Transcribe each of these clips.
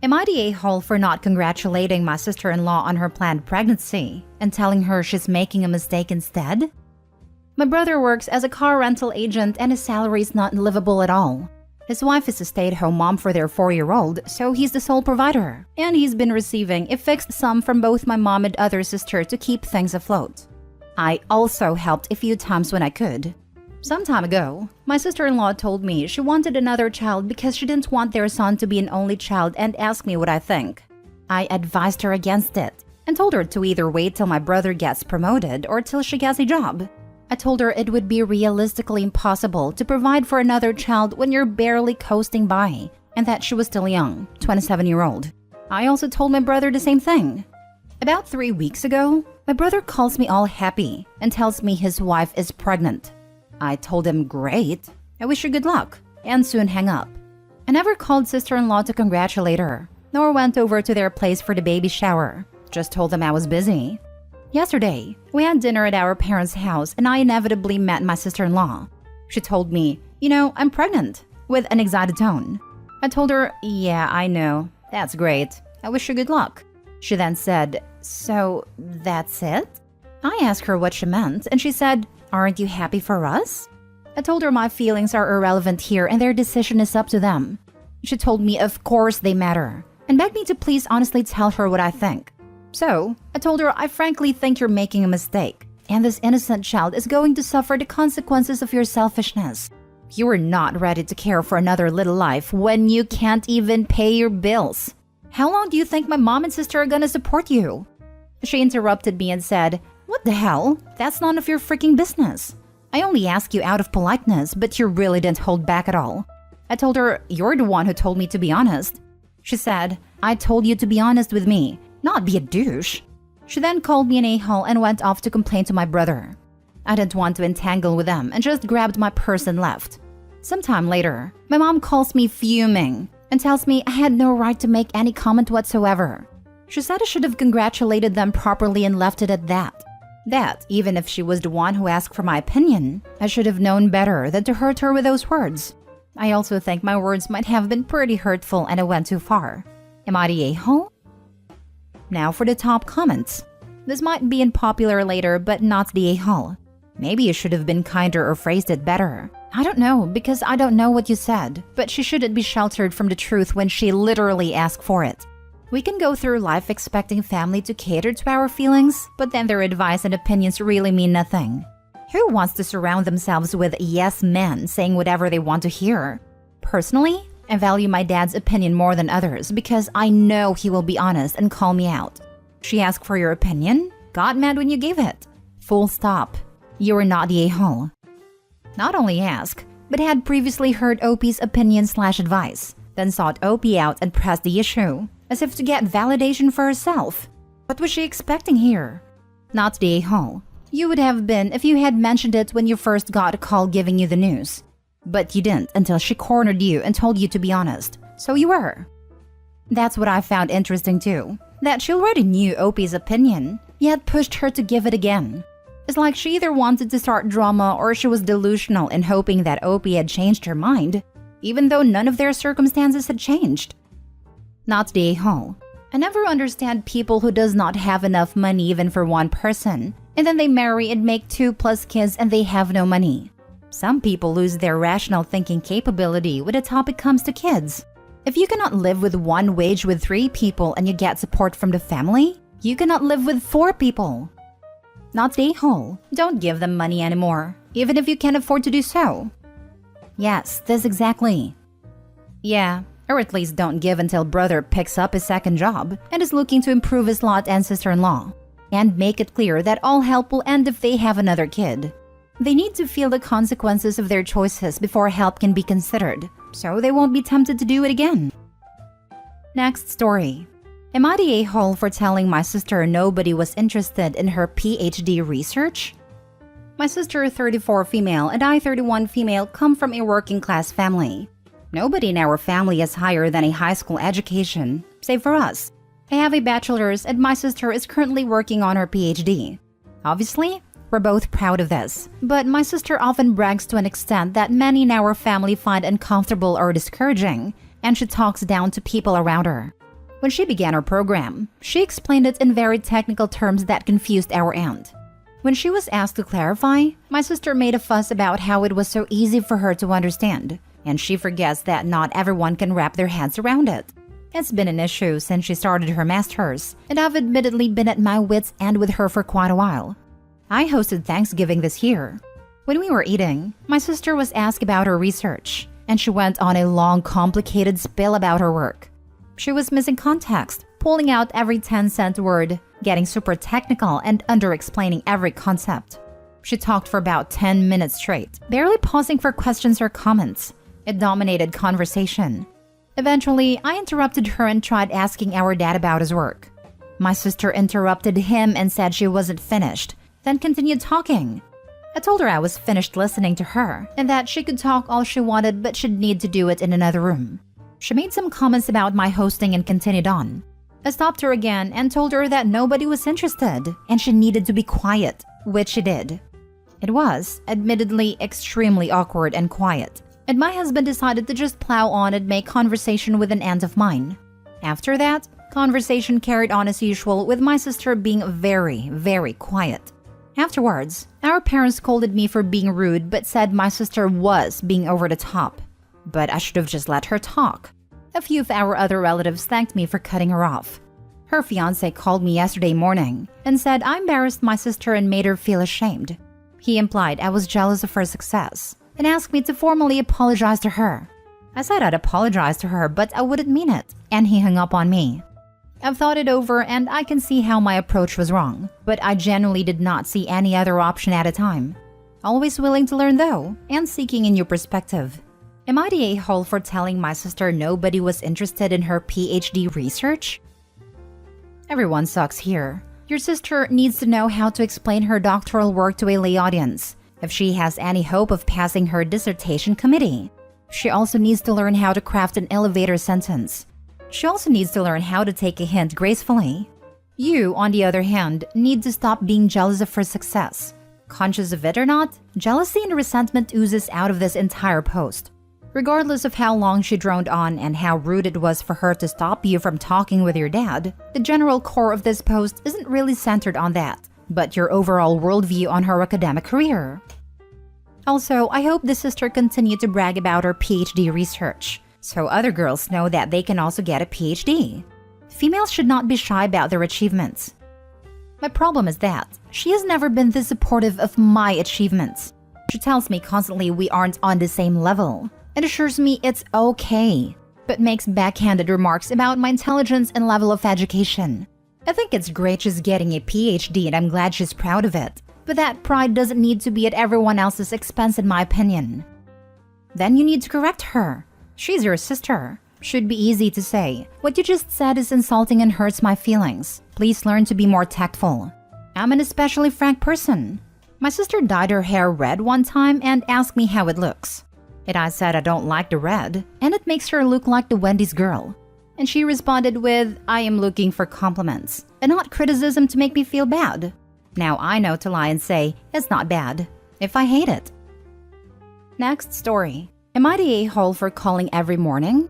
Am I the a-hole for not congratulating my sister-in-law on her planned pregnancy and telling her she's making a mistake instead? My brother works as a car rental agent and his salary is not livable at all. His wife is a stay-at-home mom for their 4-year-old, so he's the sole provider. And he's been receiving a fixed sum from both my mom and other sister to keep things afloat. I also helped a few times when I could. Some time ago, my sister-in-law told me she wanted another child because she didn't want their son to be an only child and asked me what I think. I advised her against it and told her to either wait till my brother gets promoted or till she gets a job. I told her it would be realistically impossible to provide for another child when you're barely coasting by, and that she was still young, 27-year-old. I also told my brother the same thing. About 3 weeks ago, my brother calls me all happy and tells me his wife is pregnant. I told him, great, I wish her good luck, and soon hang up. I never called sister-in-law to congratulate her, nor went over to their place for the baby shower. Just told them I was busy. Yesterday, we had dinner at our parents' house and I inevitably met my sister-in-law. She told me, I'm pregnant, with an excited tone. I told her, yeah, I know, that's great, I wish her good luck. She then said, so that's it? I asked her what she meant and she said, aren't you happy for us? I told her my feelings are irrelevant here and their decision is up to them. She told me of course they matter and begged me to please honestly tell her what I think. So, I told her I frankly think you're making a mistake and this innocent child is going to suffer the consequences of your selfishness. You are not ready to care for another little life when you can't even pay your bills. How long do you think my mom and sister are gonna support you? She interrupted me and said, what the hell? That's none of your freaking business. I only ask you out of politeness, but you really didn't hold back at all. I told her, you're the one who told me to be honest. She said, I told you to be honest with me, not be a douche. She then called me an a-hole and went off to complain to my brother. I didn't want to entangle with them and just grabbed my purse and left. Sometime later, my mom calls me fuming and tells me I had no right to make any comment whatsoever. She said I should have congratulated them properly and left it at that. That, even if she was the one who asked for my opinion, I should have known better than to hurt her with those words. I also think my words might have been pretty hurtful and I went too far. Am I the a-hole? Now for the top comments. This might be unpopular later, but not the a-hole. Maybe you should have been kinder or phrased it better. I don't know, because I don't know what you said, but she shouldn't be sheltered from the truth when she literally asked for it. We can go through life expecting family to cater to our feelings, but then their advice and opinions really mean nothing. Who wants to surround themselves with yes men saying whatever they want to hear? Personally, I value my dad's opinion more than others because I know he will be honest and call me out. She asked for your opinion, got mad when you gave it. Full stop. You are not the a-hole. Not only ask, but had previously heard OP's opinion/advice, then sought OP out and pressed the issue, as if to get validation for herself. What was she expecting here? Not the a-hole. You would have been if you had mentioned it when you first got a call giving you the news. But you didn't until she cornered you and told you to be honest, so you were. That's what I found interesting too, that she already knew OP's opinion, yet pushed her to give it again. It's like she either wanted to start drama or she was delusional in hoping that OP had changed her mind, even though none of their circumstances had changed. Not the a-hole. I never understand people who does not have enough money even for one person, and then they marry and make 2+ kids and they have no money. Some people lose their rational thinking capability when the topic comes to kids. If you cannot live with one wage with 3 people and you get support from the family, you cannot live with 4 people. Not the a-hole. Don't give them money anymore, even if you can't afford to do so. Yes, this exactly. Yeah, or at least don't give until brother picks up his second job and is looking to improve his lot and sister-in-law. And make it clear that all help will end if they have another kid. They need to feel the consequences of their choices before help can be considered, so they won't be tempted to do it again. Next story. Am I the a-hole for telling my sister nobody was interested in her PhD research? My sister, 34 female, and I, 31 female, come from a working-class family. Nobody in our family is higher than a high school education, save for us. I have a bachelor's and my sister is currently working on her PhD. Obviously, we're both proud of this, but my sister often brags to an extent that many in our family find uncomfortable or discouraging, and she talks down to people around her. When she began her program, she explained it in very technical terms that confused our aunt. When she was asked to clarify, my sister made a fuss about how it was so easy for her to understand, and she forgets that not everyone can wrap their heads around it. It's been an issue since she started her master's, and I've admittedly been at my wits' end with her for quite a while. I hosted Thanksgiving this year. When we were eating, my sister was asked about her research, and she went on a long, complicated spiel about her work. She was missing context, pulling out every 10-cent word, getting super technical and under-explaining every concept. She talked for about 10 minutes straight, barely pausing for questions or comments. It dominated conversation. Eventually, I interrupted her and tried asking our dad about his work. My sister interrupted him and said she wasn't finished, then continued talking. I told her I was finished listening to her and that she could talk all she wanted but she'd need to do it in another room. She made some comments about my hosting and continued on. I stopped her again and told her that nobody was interested and she needed to be quiet, which she did. It was, admittedly, extremely awkward and quiet, and my husband decided to just plow on and make conversation with an aunt of mine. After that, conversation carried on as usual with my sister being very, very quiet. Afterwards, our parents scolded me for being rude but said my sister was being over the top. But I should have just let her talk. A few of our other relatives thanked me for cutting her off. Her fiancé called me yesterday morning and said I embarrassed my sister and made her feel ashamed. He implied I was jealous of her success and asked me to formally apologize to her. I said I'd apologize to her, but I wouldn't mean it, and he hung up on me. I've thought it over and I can see how my approach was wrong, but I genuinely did not see any other option at a time. Always willing to learn though, and seeking a new perspective. Am I the a-hole for telling my sister nobody was interested in her PhD research? Everyone sucks here. Your sister needs to know how to explain her doctoral work to a lay audience, if she has any hope of passing her dissertation committee. She also needs to learn how to craft an elevator sentence. She also needs to learn how to take a hint gracefully. You, on the other hand, need to stop being jealous of her success. Conscious of it or not, jealousy and resentment oozes out of this entire post. Regardless of how long she droned on and how rude it was for her to stop you from talking with your dad, the general core of this post isn't really centered on that, but your overall worldview on her academic career. Also, I hope the sister continued to brag about her PhD research, so other girls know that they can also get a PhD. Females should not be shy about their achievements. My problem is that she has never been this supportive of my achievements. She tells me constantly we aren't on the same level, and assures me it's okay, but makes backhanded remarks about my intelligence and level of education. I think it's great she's getting a PhD and I'm glad she's proud of it, but that pride doesn't need to be at everyone else's expense in my opinion. Then you need to correct her. She's your sister. Should be easy to say, what you just said is insulting and hurts my feelings. Please learn to be more tactful. I'm an especially frank person. My sister dyed her hair red one time and asked me how it looks. And I said I don't like the red, and it makes her look like the Wendy's girl. And she responded with, I am looking for compliments, and not criticism to make me feel bad. Now I know to lie and say, it's not bad, if I hate it. Next story. Am I the a-hole for calling every morning?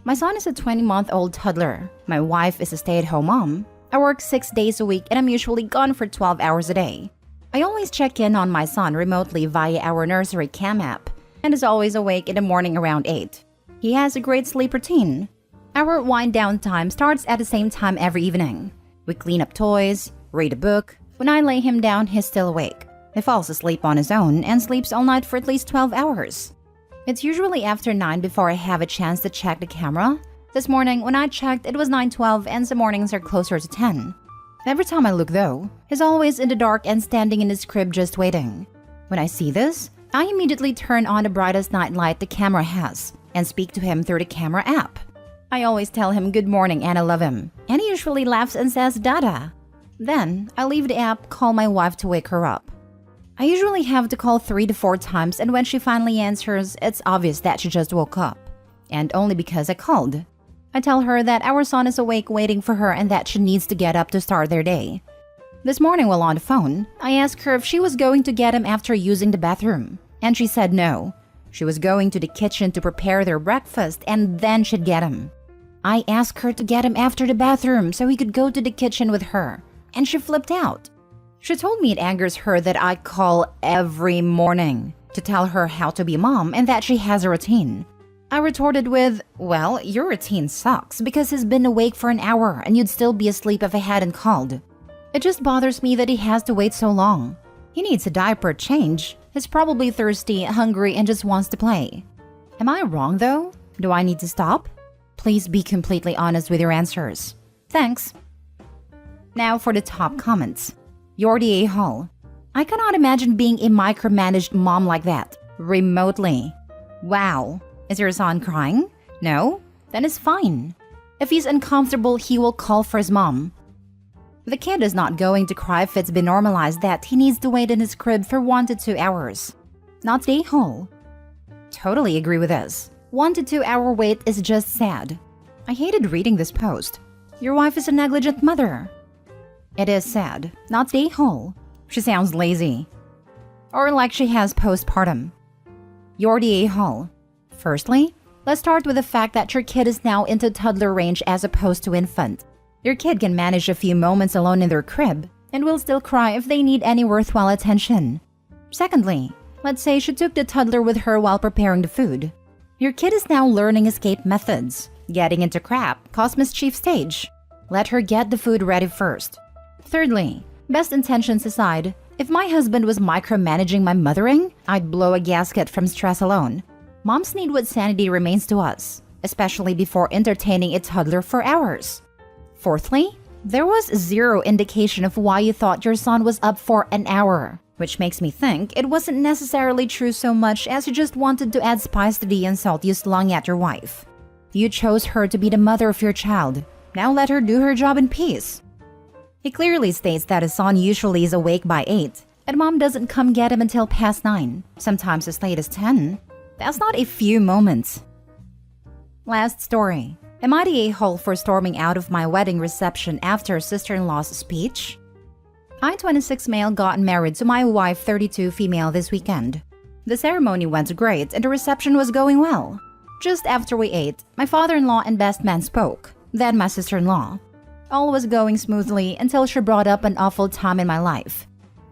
My son is a 20-month-old toddler. My wife is a stay-at-home mom. I work 6 days a week and I'm usually gone for 12 hours a day. I always check in on my son remotely via our nursery cam app, and is always awake in the morning around 8. He has a great sleep routine. Our wind-down time starts at the same time every evening. We clean up toys, read a book. When I lay him down, he's still awake. He falls asleep on his own and sleeps all night for at least 12 hours. It's usually after 9 before I have a chance to check the camera. This morning, when I checked, it was 9:12 and some mornings are closer to 10. Every time I look though, he's always in the dark and standing in his crib just waiting. When I see this, I immediately turn on the brightest night light the camera has and speak to him through the camera app. I always tell him good morning and I love him, and he usually laughs and says dada. Then, I leave the app, call my wife to wake her up. I usually have to call 3 to 4 times, and when she finally answers, it's obvious that she just woke up. And only because I called. I tell her that our son is awake waiting for her and that she needs to get up to start their day. This morning while on the phone, I asked her if she was going to get him after using the bathroom, and she said no. She was going to the kitchen to prepare their breakfast and then she'd get him. I asked her to get him after the bathroom so he could go to the kitchen with her, and she flipped out. She told me it angers her that I call every morning to tell her how to be a mom and that she has a routine. I retorted with, well, your routine sucks because he's been awake for an hour and you'd still be asleep if I hadn't called. It just bothers me that he has to wait so long. He needs a diaper change. He's probably thirsty, hungry, and just wants to play. Am I wrong though? Do I need to stop? Please be completely honest with your answers. Thanks. Now for the top comments. You're the a-hole. I cannot imagine being a micromanaged mom like that. Remotely. Wow. Is your son crying? No? Then it's fine. If he's uncomfortable, he will call for his mom. The kid is not going to cry if it's been normalized that he needs to wait in his crib for 1 to 2 hours. Not the a-hole. Totally agree with this. 1 to 2 hour wait is just sad. I hated reading this post. Your wife is a negligent mother. It is sad. Not the a-hole. She sounds lazy. Or like she has postpartum. You're the a-hole. Firstly, let's start with the fact that your kid is now into toddler range as opposed to infant. Your kid can manage a few moments alone in their crib and will still cry if they need any worthwhile attention. Secondly, let's say she took the toddler with her while preparing the food. Your kid is now learning escape methods. Getting into crap cause mischief stage. Let her get the food ready first. Thirdly, best intentions aside, if my husband was micromanaging my mothering, I'd blow a gasket from stress alone. Moms need what sanity remains to us, especially before entertaining a toddler for hours. Fourthly, there was zero indication of why you thought your son was up for an hour, which makes me think it wasn't necessarily true so much as you just wanted to add spice to the insult you slung at your wife. You chose her to be the mother of your child. Now let her do her job in peace. He clearly states that his son usually is awake by 8, and mom doesn't come get him until past 9, sometimes as late as 10. That's not a few moments. Last story. Am I the a-hole for storming out of my wedding reception after sister-in-law's speech? I, 26 male, got married to my wife, 32 female, this weekend. The ceremony went great and the reception was going well. Just after we ate, my father-in-law and best man spoke, then my sister-in-law. All was going smoothly until she brought up an awful time in my life.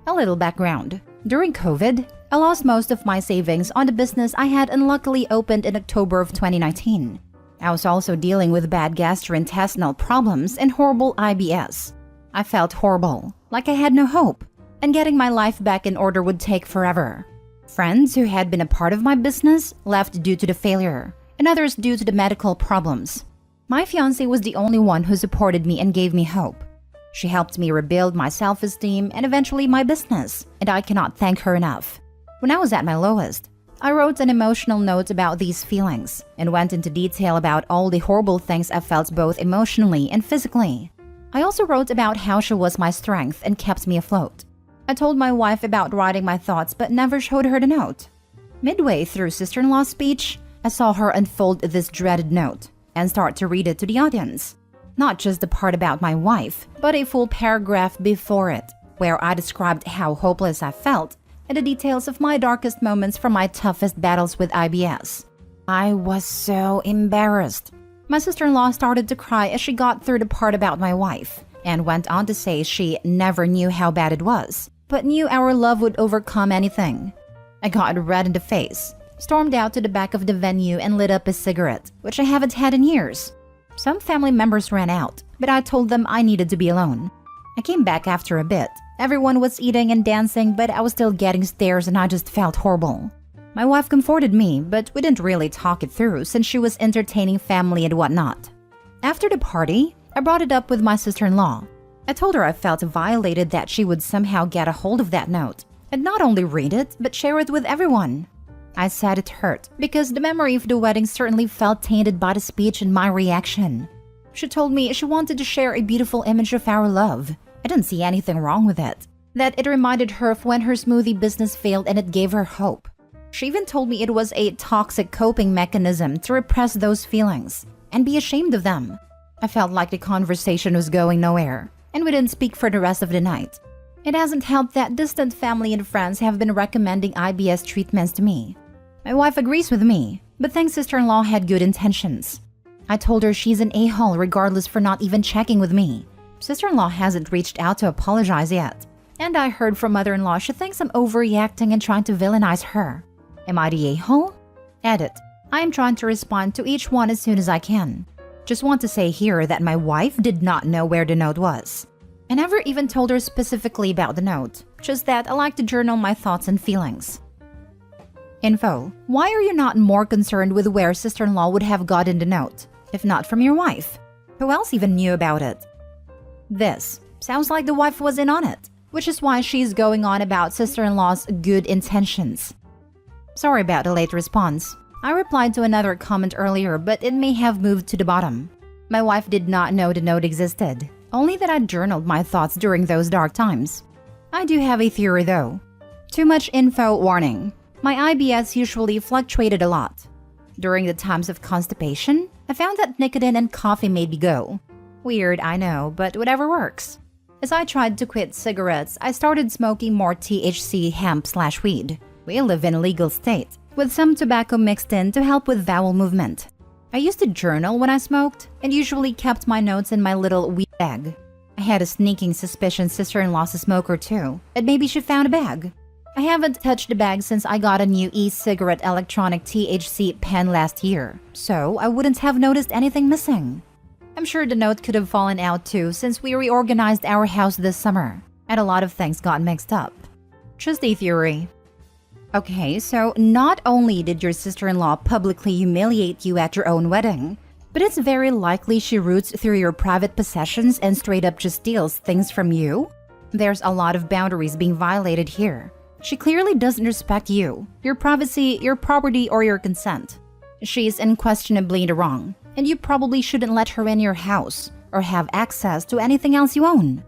A little background. During COVID, I lost most of my savings on the business I had unluckily opened in October of 2019. I was also dealing with bad gastrointestinal problems and horrible IBS. I felt horrible, like I had no hope, and getting my life back in order would take forever. Friends who had been a part of my business left due to the failure, and others due to the medical problems. My fiancé was the only one who supported me and gave me hope. She helped me rebuild my self-esteem and eventually my business, and I cannot thank her enough. When I was at my lowest, I wrote an emotional note about these feelings and went into detail about all the horrible things I felt both emotionally and physically. I also wrote about how she was my strength and kept me afloat. I told my wife about writing my thoughts but never showed her the note. Midway through sister-in-law's speech, I saw her unfold this dreaded note and start to read it to the audience. Not just the part about my wife, but a full paragraph before it, where I described how hopeless I felt and the details of my darkest moments from my toughest battles with IBS. I was so embarrassed. My sister-in-law started to cry as she got through the part about my wife, and went on to say she never knew how bad it was, but knew our love would overcome anything. I got red in the face, stormed out to the back of the venue and lit up a cigarette, which I haven't had in years. Some family members ran out, but I told them I needed to be alone. I came back after a bit. Everyone was eating and dancing, but I was still getting stares and I just felt horrible. My wife comforted me, but we didn't really talk it through since she was entertaining family and whatnot. After the party, I brought it up with my sister-in-law. I told her I felt violated that she would somehow get a hold of that note, and not only read it, but share it with everyone. I said it hurt, because the memory of the wedding certainly felt tainted by the speech and my reaction. She told me she wanted to share a beautiful image of our love. I didn't see anything wrong with it. That it reminded her of when her smoothie business failed and it gave her hope. She even told me it was a toxic coping mechanism to repress those feelings and be ashamed of them. I felt like the conversation was going nowhere, and we didn't speak for the rest of the night. It hasn't helped that distant family and friends have been recommending IBS treatments to me. My wife agrees with me, but thinks sister-in-law had good intentions. I told her she's an a-hole regardless for not even checking with me. Sister-in-law hasn't reached out to apologize yet. And I heard from mother-in-law she thinks I'm overreacting and trying to villainize her. Am I the a-hole? Edit. I am trying to respond to each one as soon as I can. Just want to say here that my wife did not know where the note was. I never even told her specifically about the note, just that I like to journal my thoughts and feelings. Info. Why are you not more concerned with where sister-in-law would have gotten the note, if not from your wife? Who else even knew about it? This. Sounds like the wife was in on it, which is why she's going on about sister-in-law's good intentions. Sorry about the late response. I replied to another comment earlier, but it may have moved to the bottom. My wife did not know the note existed, only that I journaled my thoughts during those dark times. I do have a theory though. Too much info warning. My IBS usually fluctuated a lot. During the times of constipation, I found that nicotine and coffee made me go. Weird, I know, but whatever works. As I tried to quit cigarettes, I started smoking more THC hemp/weed. We live in a legal state, with some tobacco mixed in to help with bowel movement. I used to journal when I smoked and usually kept my notes in my little weed bag. I had a sneaking suspicion sister-in-law's a smoker too, and maybe she found a bag. I haven't touched the bag since I got a new e-cigarette electronic THC pen last year, so I wouldn't have noticed anything missing. I'm sure the note could have fallen out too since we reorganized our house this summer, and a lot of things got mixed up. Just a theory. Okay, so not only did your sister-in-law publicly humiliate you at your own wedding, but it's very likely she roots through your private possessions and straight up just steals things from you? There's a lot of boundaries being violated here. She clearly doesn't respect you, your privacy, your property, or your consent. She's unquestionably in the wrong, and you probably shouldn't let her in your house or have access to anything else you own.